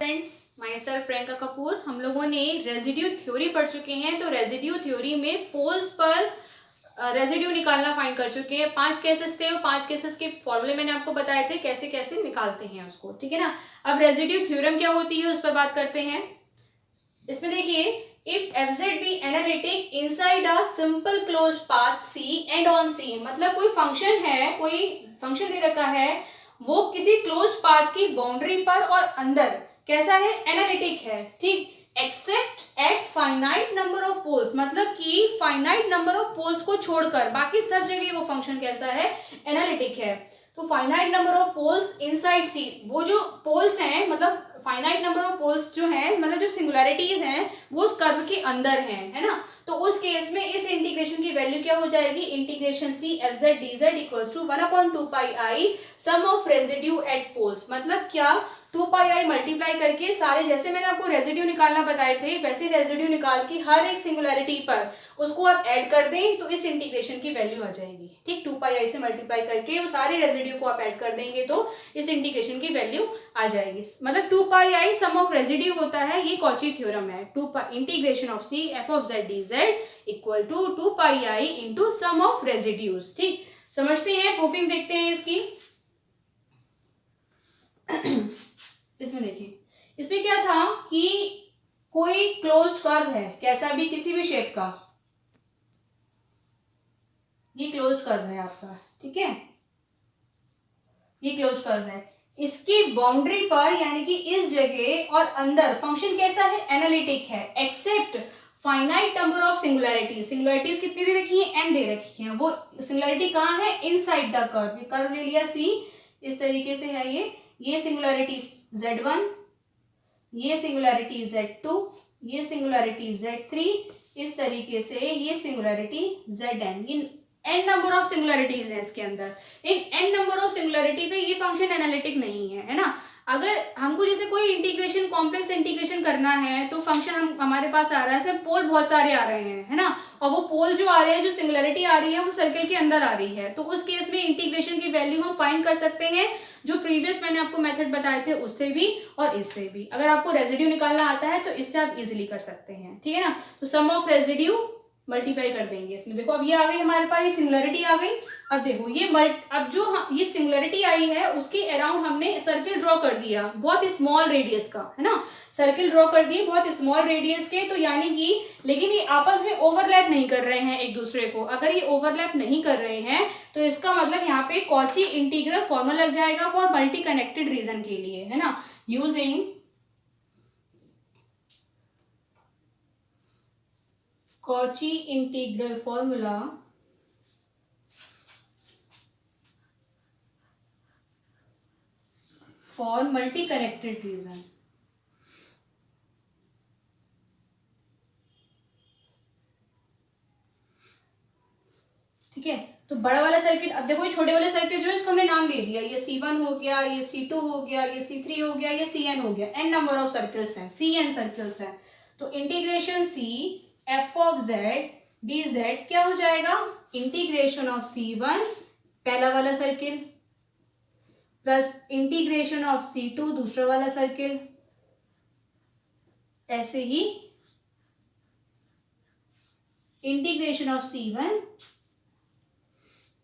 Friends, my self Priyanka Kapoor. हम लोगों ने रेजिड्यू थ्योरी पढ़ चुके हैं। तो रेजिड्यू थ्योरी में पोल्स पर रेजिड्यू निकालना फाइंड कर चुके हैं। 5 केसेस थे और 5 केसेस के फॉर्मूले मैंने आपको बताए थे कैसे कैसे निकालते हैं उसको, ठीक है ना। अब रेजिड्यू थ्योरम क्या होती है उस पर बात करते हैं। इसमें देखिए, if f z be analytic inside a simple closed path C and on C, मतलब कोई फंक्शन है, कोई फंक्शन दे रखा है, वो किसी क्लोज्ड पाथ की बाउंड्री पर और अंदर कैसा है, एनालिटिक है, ठीक। Except at finite number of poles, मतलब कि फाइनाइट नंबर ऑफ पोल्स को छोड़कर बाकी सब जगह वो फंक्शन कैसा है, एनालिटिक है। तो finite number of poles inside C, वो जो पोल्स हैं, मतलब फाइनाइट नंबर ऑफ पोल्स जो हैं, मतलब जो सिंगुलैरिटीज हैं, वो उस कर्व के अंदर हैं, है ना। तो उस केस में इस इंटीग्रेशन की वैल्यू क्या हो जाएगी, integration C F Z D Z equals to 1/2 pi I sum of residue at poles. मतलब क्या, 2 पाई आई मल्टीप्लाई करके सारे, जैसे मैंने आपको रेजिड्यू निकालना बताए थे, वैसे रेजिड्यू निकाल के हर एक सिंगुलैरिटी पर उसको आप ऐड कर दें तो इस इंटीग्रेशन की वैल्यू आ जाएगी, ठीक। 2 पाई आई से मल्टीप्लाई करके वो सारे रेजिड्यू को आप ऐड कर देंगे तो इस इंटीग्रेशन की वैल्यू आ जाएगी। मतलब 2 pi I sum of residue होता है, ये कॉची थ्योरम है। Integration of C F of Z D Z equal to 2 pi I into sum of residues, ठीक। समझते हैं, प्रूफिंग देखते हैं इसकी। इसमें देखिए, इसमें क्या था कि कोई क्लोज्ड कर्व है, कैसा भी, किसी भी शेप का, ये क्लोज्ड कर्व है आपका, ठीक है, ये क्लोज्ड कर्व है। इसकी बाउंड्री पर यानी कि इस जगह और अंदर फंक्शन कैसा है, एनालिटिक है, एक्सेप्ट फाइनाइट नंबर ऑफ सिंगुलैरिटीज। सिंगुलैरिटीज कितनी दे रखी है, एन दे रखी है। वो सिंगुलैरिटी कहाँ है, इनसाइड द कर्व। ये कर्व ले लिया सी, इस तरीके से है ये सिंगुलैरिटी Z1, ये सिंगुलैरिटी Z2, ये सिंगुलैरिटी Z3, इस तरीके से ये सिंगुलैरिटी Zn। इन n नंबर ऑफ सिंगुलैरिटीज हैं इसके अंदर। इन n नंबर ऑफ सिंगुलैरिटी पे ये फंक्शन एनालिटिक नहीं है, है ना। अगर हमको जैसे कोई इंटीग्रेशन, कॉम्प्लेक्स इंटीग्रेशन करना है तो फंक्शन हमारे पास आ रहा है, इसमें पोल बहुत सारे आ रहे हैं, है ना, और वो पोल जो आ रहे हैं, जो सिंगुलैरिटी आ रही है, वो सर्कल के अंदर आ रही है। तो उस केस में इंटीग्रेशन की वैल्यू हम फाइंड कर सकते हैं, जो प्रीवियस मैंने आपको मेथड बताए थे उससे भी और इससे भी। अगर आपको रेजिड्यू निकालना आता है तो इससे आप इजिली कर सकते हैं, ठीक है ना। तो सम ऑफ रेजिड्यू मल्टीप्लाई कर देंगे इसमें। देखो, अब ये आ गई हमारे पास, ये सिंगुलैरिटी आ गई। अब देखो ये अब जो ये सिंगुलैरिटी आई है उसके अराउंड हमने सर्किल ड्रॉ कर दिया, बहुत स्मॉल रेडियस का, है ना। सर्किल ड्रॉ कर दिए बहुत स्मॉल रेडियस के, तो यानी कि, लेकिन ये आपस में ओवरलैप नहीं कर रहे हैं एक दूसरे को। अगर ये ओवरलैप नहीं कर रहे हैं तो इसका मतलब यहाँ पे कॉची इंटीग्रल फॉर्मूला लग जाएगा फॉर मल्टी कनेक्टेड रीजन के लिए, है ना। Using Cauchy integral formula for multi connected region. ठीक है, तो बड़ा वाला सर्किल, अब देखो ये छोटे वाले सर्किल जो है इसको हमने नाम दे दिया, ये C1 हो गया, ये C2 हो गया, ये C3 हो गया, ये Cn हो गया। n नंबर ऑफ सर्कल्स हैं, Cn सर्कल्स हैं। तो integration C f of z dz क्या हो जाएगा, इंटीग्रेशन ऑफ C1 पहला वाला circle plus integration of C2 दूसरा वाला सर्किल, ऐसे ही इंटीग्रेशन ऑफ C1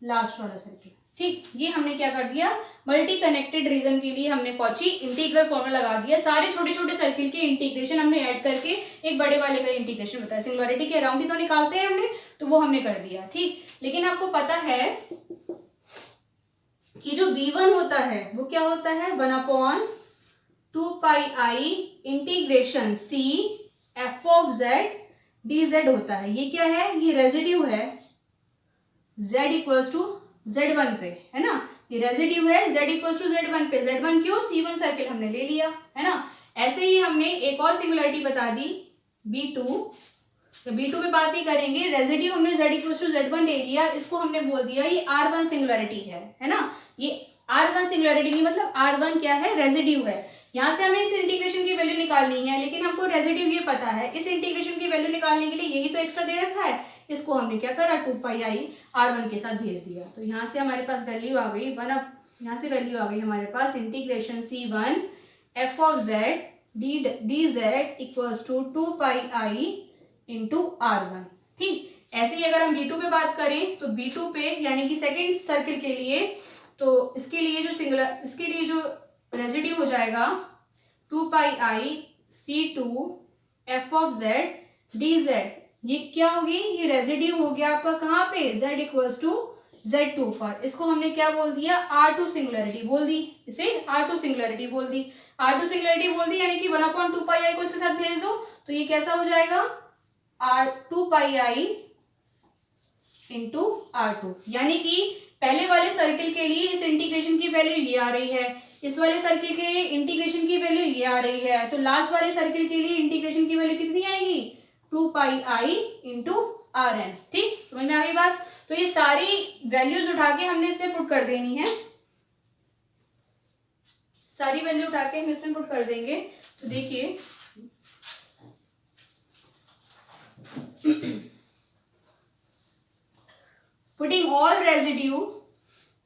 लास्ट वाला सर्किल, ठीक। ये हमने क्या कर दिया, मल्टी कनेक्टेड रीजन के लिए हमने कॉची इंटीग्रल फॉर्मूला लगा दिया। सारे छोटे छोटे सर्किल के इंटीग्रेशन हमने ऐड करके एक बड़े वाले का इंटीग्रेशन बताया। सिंगुलैरिटी के अराउंड ही तो निकालते हैं हमने, तो वो हमने कर दिया, ठीक। लेकिन आपको पता है कि जो V1 होता है वो क्या होता है, 1/2 pi i integration C f of z dz होता है। ये क्या है, ये रेजिड्यू है z इक्वल्स टू Z1 पे, है ना। ये रेजिड्यू है z इक्वल्स टू Z1 पे। Z1 क्यों, C1 सर्किल हमने ले लिया, है ना। ऐसे ही हमने एक और सिंगुलैरिटी बता दी B2, तो B2 पे बात नहीं करेंगे। रेजिड्यू हमने z इक्वल्स टू Z1 ले लिया, इसको हमने बोल दिया ये R1 सिंगुलैरिटी है ना। ये R1 सिंगुलैरिटी नहीं, मतलब R1 क्या है, रेजिड्यू है। यहाँ से हमें इस इंटीग्रेशन की वैल्यू निकालनी है, लेकिन हमको रेजिड्यू ये पता है। इस इंटीग्रेशन की वैल्यू निकालने के लिए यही तो एक्स्ट्रा दे रखा है, इसको हमने क्या करा, 2 पाई आई R1 के साथ भेज दिया। तो यहाँ से हमारे पास वैल्यू आ गई यहाँ से वैल्यू आ गई हमारे पास integration C1 f of z d Z equals to 2πi into R1। ठीक, ऐसे ही अगर हम B2 पे बात करें तो B2 पे यानी कि सेकेंड सर्किल के लिए, तो इसके लिए जो रेजिड्यू हो जाएगा 2πi C2 f of z dz। ये क्या होगी, ये रेजिड्यू हो गया आपका कहाँ पे, z इक्वल्स टू Z2 पर। इसको हमने क्या बोल दिया, R2 सिंगुलरिटी बोल दी, इसे R2 सिंगुलरिटी बोल दी। R2 सिंगुलरिटी बोल दी यानी कि 1/2πi को इसके साथ भेज दो तो ये कैसा हो जाएगा, R2πi इंटू R2। यानी कि पहले वाले सर्किल के लिए इस इंटीग्रेशन की वैल्यू ये आ रही है, इस वाले सर्किल के लिए इंटीग्रेशन की वैल्यू ये आ रही है, तो लास्ट वाले सर्किल के लिए इंटीग्रेशन की वैल्यू कितनी आएगी, 2πi इंटू Rn। ठीक, समझ में आ गई बात। तो ये सारी वैल्यूज उठा के हमने इसमें पुट कर देनी है, सारी वैल्यू उठा के हम इसमें पुट कर देंगे। तो देखिए putting all residue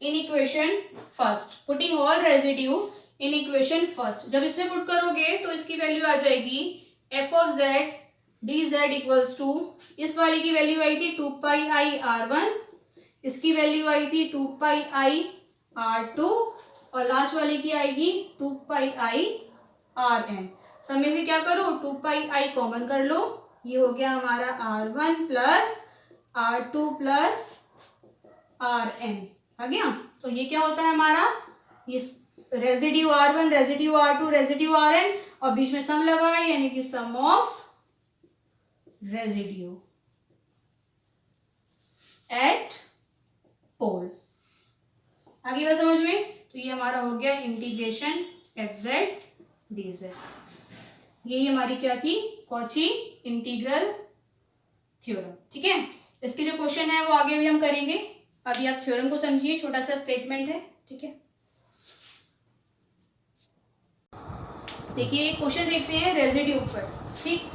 in equation first, putting all residue in equation first. जब इसमें पुट करोगे तो इसकी वैल्यू आ जाएगी f of z dz equals to, इस वाली की वैल्यू आई थी 2πi R1, इसकी वैल्यू आई थी 2πi R2 और लास्ट वाली की आएगी 2πi Rn। सब में से क्या करो, 2πi कॉमन कर लो, ये हो गया हमारा R1 plus R2 plus Rn आ गया। तो ये क्या होता है हमारा, ये residue R1 residue R2 residue Rn और बीच में सम लगा है यानी कि सम ऑफ रेजिड्यू एट पोल। आगे बात समझ में। तो ये हमारा हो गया इंटीग्रेशन fz dz। यही हमारी क्या थी, कॉची इंटीग्रल थ्योरम। ठीक है, इसके जो क्वेश्चन है वो आगे भी हम करेंगे, अभी आप थ्योरम को समझिए, छोटा सा स्टेटमेंट है। ठीक है, देखिए क्वेश्चन देखते हैं रेजिड्यू पर। ठीक,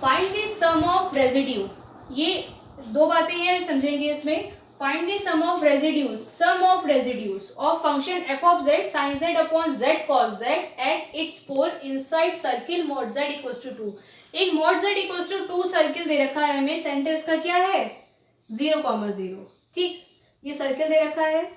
find the sum of residue, ये दो बातें हैं समझेंगे इसमें। Find the sum of residues, sum of residues of function f of z sin z upon z cos z at its pole inside circle mod z equals to 2। एक mod z equals to 2 circle दे रखा है हमें, centre इसका क्या है 0,0। ठीक, ये सर्किल दे रखा है,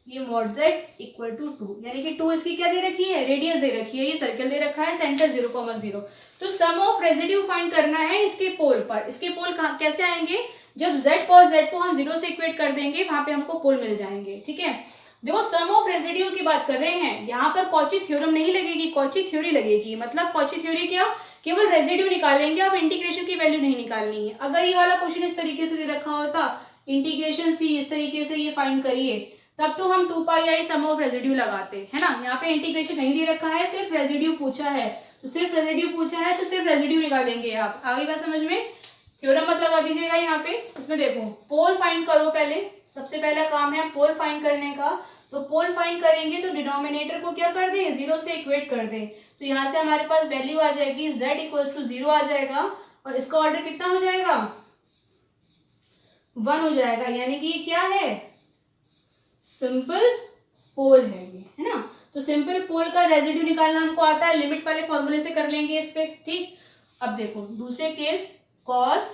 ये मॉड z इक्वल टू 2 यानी कि 2 इसकी क्या दे रखी है, रेडियस दे रखी है, ये सर्किल दे रखा है, सेंटर 0,0। तो सम ऑफ रेजिड्यू फाइंड करना है इसके पोल पर। इसके पोल कैसे आएंगे, जब z cos z को हम 0 से इक्वेट कर देंगे, वहां पे हमको पोल मिल जाएंगे। ठीक है, देखो सम ऑफ रेजिड्यू की बात कर रहे हैं, यहाँ पर कॉची थ्योरम नहीं लगेगी, कॉची थ्योरी लगेगी। मतलब कॉची थ्योरी क्या, केवल रेजिड्यू निकालेंगे, अब इंटीग्रेशन की वैल्यू नहीं निकालनी है। अगर ये वाला क्वेश्चन इस तरीके से दे रखा होता, इंटीग्रेशन सी इस तरीके से ये फाइंड करिए, तब तो हम 2πi सम ऑफ रेजिड्यू लगाते है ना। यहाँ पे इंटीग्रेशन नहीं दे रखा है, सिर्फ रेजिड्यू पूछा है, तो सिर्फ रेजिड्यू पूछा है तो सिर्फ रेजिड्यू निकालेंगे आप। आगे बात समझ में। थ्योरम मत लगा दीजिएगा यहाँ पे, इसमें देखो पोल फाइंड करो, पहले सबसे पहला काम है पोल फाइंड करने का। तो पोल फाइंड करेंगे तो डिनोमिनेटर को क्या कर दें, 0 से इक्वेट कर दें। तो यहाँ से हमारे पास वैल्यू आ जाएगी z इक्वल्स टू 0 आ जाएगा और इसका ऑर्डर कितना हो जाएगा, 1 हो जाएगा। यानी कि ये क्या है, सिंपल पोल है ये, है ना। तो सिंपल पोल का रेजिड्यू निकालना हमको आता है, लिमिट वाले फॉर्मूले से कर लेंगे इस पे। ठीक, अब देखो दूसरे केस, cos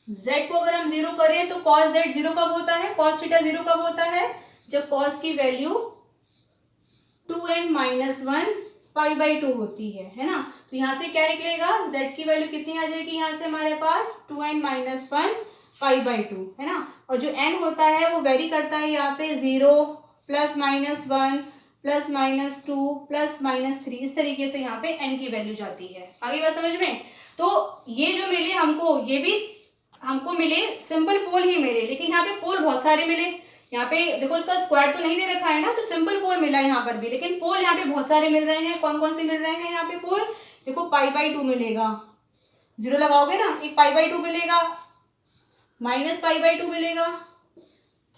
z को अगर हम 0 करें तो cos z 0 कब होता है, cos थीटा 0 कब होता है, जब cos की वैल्यू 2n माइनस 1 π/2 होती है ना। तो यहाँ से क्या निकलेगा, z की वैल्यू कितनी आ जाएगी, यहाँ से हमारे पास 2n माइनस 1 π/2 है ना। और जो n होता है वो वेरी करता है, यहाँ पे 0 plus minus 1 plus minus 2 plus minus 3, इस तरीके से यहाँ पे n की वैल्यू जाती है। आगे बात समझ में। तो ये जो मिले हमको, ये भी हमको मिले सिंपल पोल ही मिले, लेकिन यहाँ पे पोल बहुत सारे मिले। यहाँ पे देखो इसका स्क्वायर तो नहीं दे रखा है ना, तो सिंपल पोल मिला यहाँ पर भी, लेकिन पोल यहाँ पे बहुत सारे मिल रहे हैं। कौन कौन से मिल रहे हैं यहाँ पे पोल, देखो π/2 मिलेगा, 0 लगाओगे ना, एक π/2 मिलेगा, माइनस π/2 मिलेगा,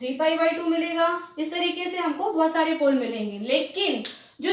3π/2 मिलेगा। इस तरीके से हमको बहुत सारे पोल मिलेंगे। लेकिन जो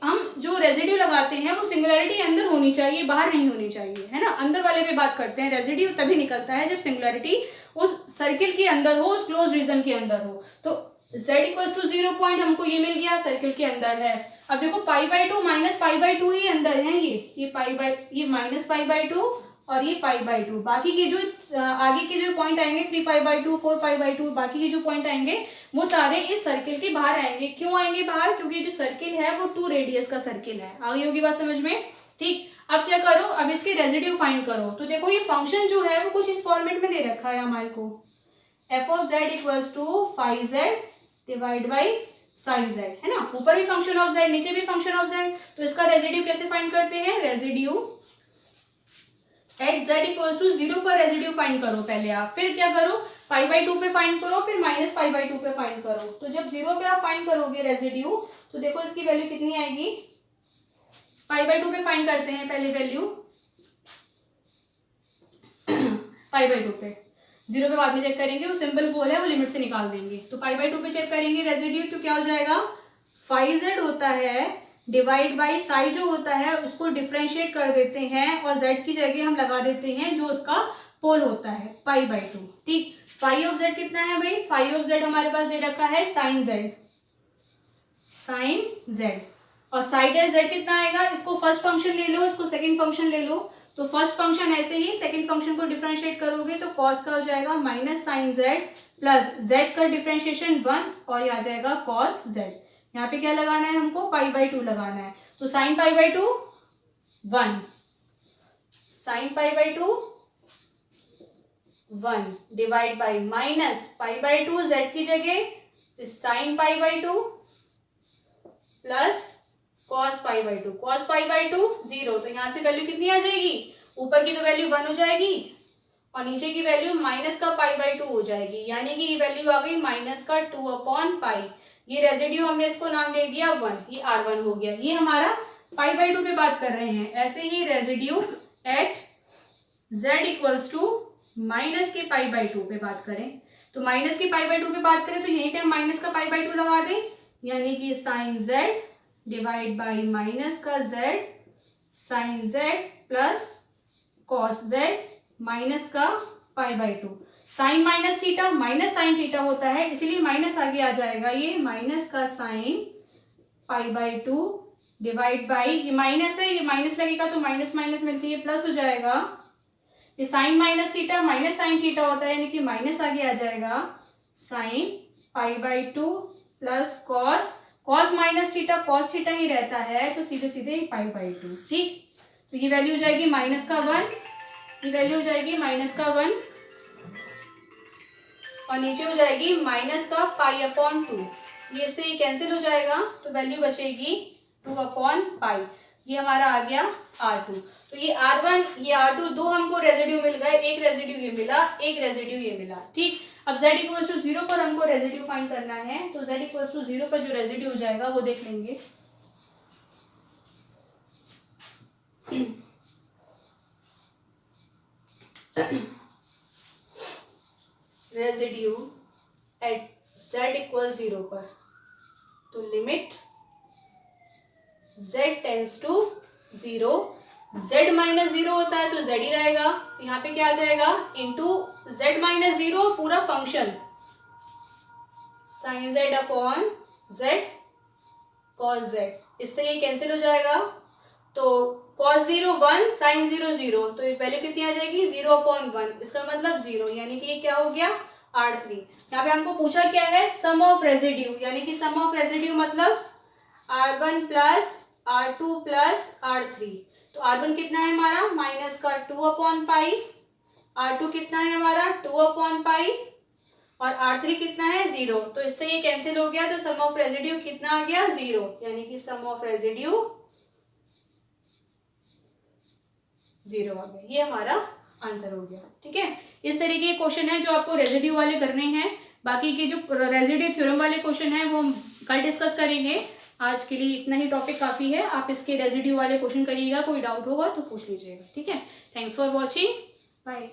हम जो रेजिड्यू लगाते हैं वो सिंगुलैरिटी अंदर होनी चाहिए, बाहर नहीं होनी चाहिए, है ना। अंदर वाले पे बात करते हैं, रेजिड्यू तभी निकलता है जब सिंगुलैरिटी उस सर्किल के अंदर हो, उस क्लोज रीजन के अंदर हो। तो z इक्वल टू 0 पॉइंट हमको ये मिल गया, सर्किल के अंदर है। अब देखो π/2 माइनस π/2 ही अंदर है, ये माइनस π/2 और ये π/2। बाकी के जो आगे के जो पॉइंट आएंगे 3π/2 4π/2, बाकी के जो पॉइंट आएंगे वो सारे इस सर्किल के बाहर आएंगे। क्यों आएंगे बाहर? क्योंकि जो सर्किल है वो 2 रेडियस का सर्किल है। आ गई होगी बात समझ में? ठीक, अब क्या करो, अब इसके रेजिड्यू फाइंड करो। तो देखो ये फंक्शन जो है वो कुछ इस फॉर्मेट में दे रखा है हमारे को, f of z equals to phi Z divide by psi Z, है ना। ऊपर भी फंक्शन ऑफ z, नीचे भी फंक्शन ऑफ z। तो इसका रेजिड्यू कैसे फाइंड करते हैं? Residue at z equals to 0 पर रेजिड्यू फाइंड करो पहले आप, फिर क्या करो π/2 पे फाइंड करो, फिर माइनस π/2 पे फाइंड करो। तो जब 0 पे आप फाइंड करोगे रेजिड्यू, तो देखो इसकी वैल्यू कितनी आएगी। π/2 पे फाइंड करते हैं पहले वैल्यू, π/2 पे, 0 पे बाद में चेक करेंगे, वो सिंपल पोल है वो लिमिट से निकाल देंगे। तो π/2 पे चेक करेंगे रेजिड्यू, तो क्या हो जाएगा, फाई जेड होता है डिवाइड बाई साई जो होता है उसको डिफ्रेंशिएट कर देते हैं और z की जगह हम लगा देते हैं जो उसका पोल होता है π/2। ठीक, फाई ऑफ z कितना है भाई? फाई ऑफ z हमारे पास दे रखा है साइन z, और साइड z कितना आएगा? इसको फर्स्ट फंक्शन ले लो, इसको सेकंड फंक्शन ले लो। तो फर्स्ट फंक्शन ऐसे ही, सेकंड फंक्शन को डिफरेंशिएट करोगे तो कॉस का हो जाएगा minus sine z plus z का डिफरेंशिएशन 1 और ये आ जाएगा कॉस z। यहाँ पे क्या लगाना है हमको? π/2 लगाना है। तो sine π/2 1, sine π/2 1 divide by minus π/2 z की जगह साइन π/2 प्लस कॉस π/2, कॉस π/2 0। तो यहाँ से वैल्यू कितनी आ जाएगी? ऊपर की तो वैल्यू 1 हो जाएगी और नीचे की वैल्यू माइनस का π/2 हो जाएगी, यानी कि ये वैल्यू आ गई माइनस का 2/π। ये रेजिड्यू हमने इसको नाम दे दिया 1, ये R1 हो गया। ये हमारा π/2 पे बात कर रहे हैं। ऐसे ही residue at z equals to minus के π/2 पे बात करें, तो माइनस के π/2 पे बात करें तो यहीं पे हम माइनस का π/2 लगा दें, यानी कि sine z divide by minus का z sine z plus cos z minus का π/2। Sine minus theta minus sine theta होता है, इसलिए माइनस आगे आ जाएगा, ये माइनस का साइन π/2 डिवाइड बाई, ये माइनस है, ये माइनस लगेगा तो माइनस माइनस मिलती है प्लस हो जाएगा। ये sine minus theta minus sine theta होता है, यानी कि माइनस आगे आ जाएगा sine π/2 plus cos minus theta cos theta ही रहता है, तो सीधे सीधे π/2। ठीक, तो ये वैल्यू हो जाएगी माइनस का 1, ये वैल्यू हो जाएगी माइनस का 1 और नीचे हो जाएगी माइनस का π/2। ये से कैंसिल हो जाएगा तो वैल्यू बचेगी 2/π। ये हमारा आ गया R2। तो ये R1 ये R2 दो हमको रेजिड्यू मिल गए, एक रेजिड्यू ये मिला, एक रेजिड्यू ये मिला। ठीक, अब z इक्वल्स टू 0 पर हमको रेजिड्यू फाइंड करना है, तो z इक्वल्स टू 0 पर जो रेजिड्यू हो जाएगा वो देख लेंगे। रेजिड्यू एट z इक्वल 0 पर, तो limit z tends to 0, z minus 0 होता है तो z ही रहेगा, यहाँ पे क्या आ जाएगा इंटू z माइनस 0 पूरा function sine z upon z cos z, इससे ये कैंसिल हो जाएगा। तो cos 0 1 sin 0 0, तो ये वैल्यू कितनी आ जाएगी 0/1, इसका मतलब 0, यानी कि ये क्या हो गया R3। यहाँ पे हमको पूछा क्या है सम ऑफ रेजिड्यू, यानी कि सम ऑफ रेजिड्यू मतलब R1 plus R2 plus R3। तो R1 कितना है हमारा माइनस का 2/π, R2 कितना है हमारा 2/π और R3 कितना है 0। तो इससे ये कैंसिल हो गया, तो सम ऑफ रेजिड्यू कितना आ गया 0, यानी कि सम ऑफ रेजिड्यू 0 आ गया। ये हमारा आंसर हो गया। ठीक है, इस तरीके के क्वेश्चन है जो आपको रेजिड्यू वाले करने हैं। बाकी के जो रेजिड्यू थ्योरम वाले क्वेश्चन हैं वो कल डिस्कस करेंगे। आज के लिए इतना ही टॉपिक काफ़ी है। आप इसके रेजिड्यू वाले क्वेश्चन करिएगा, कोई डाउट होगा तो पूछ लीजिएगा। ठीक है, थैंक्स फॉर वॉचिंग, बाय।